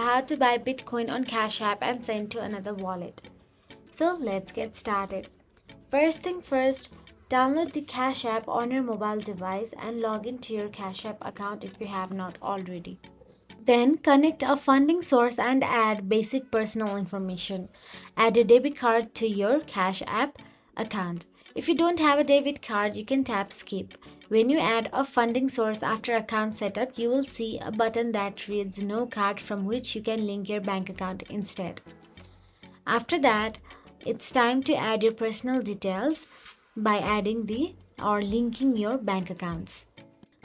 How to buy Bitcoin on Cash App and send to another wallet. So let's get started. First thing first, download the Cash App on your mobile device and log into your Cash App account if you have not already. Then connect a funding source and add basic personal information. Add a debit card to your Cash App account. If you don't have a debit card, you can tap skip. When you add a funding source after account setup, you will see a button that reads no card, from which you can link your bank account instead. After that, it's time to add your personal details by adding or linking your bank accounts.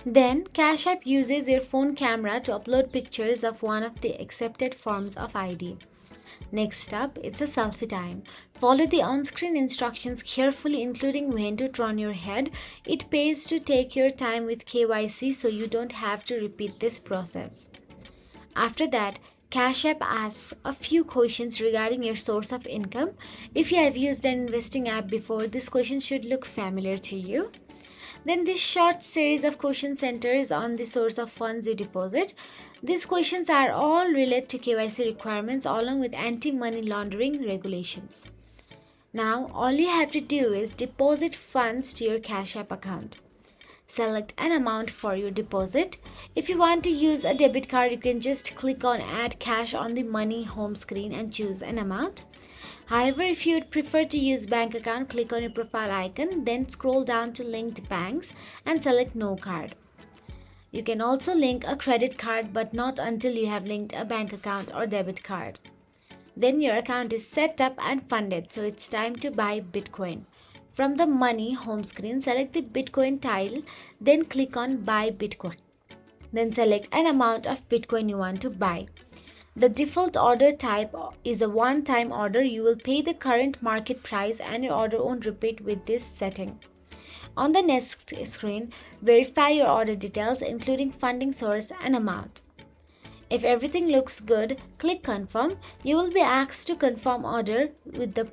Then Cash App uses your phone camera to upload pictures of one of the accepted forms of ID. Next up, it's a selfie time. Follow the on-screen instructions carefully, including when to turn your head. It pays to take your time with KYC so you don't have to repeat this process. After that, Cash App asks a few questions regarding your source of income. If you have used an investing app before, this question should look familiar to you. Then this short series of questions centers on the source of funds you deposit. These questions are all related to KYC requirements along with anti-money laundering regulations. Now, all you have to do is deposit funds to your Cash App account. Select an amount for your deposit. If you want to use a debit card, you can just click on Add Cash on the Money home screen and choose an amount. However, if you would prefer to use bank account, click on your profile icon, then scroll down to linked banks and select no card. You can also link a credit card, but not until you have linked a bank account or debit card. Then your account is set up and funded, so it's time to buy Bitcoin. From the Money home screen, select the Bitcoin tile, then click on Buy Bitcoin. Then select an amount of Bitcoin you want to buy. The default order type is a one-time order. You will pay the current market price and your order won't repeat with this setting. On the next screen, verify your order details including funding source and amount. If everything looks good, click confirm. You will be asked to confirm order with the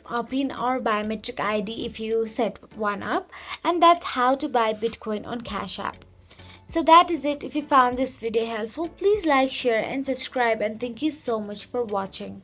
PIN or biometric ID if you set one up, and that's how to buy Bitcoin on Cash App. So that is it. If you found this video helpful, please like, share and subscribe, and thank you so much for watching.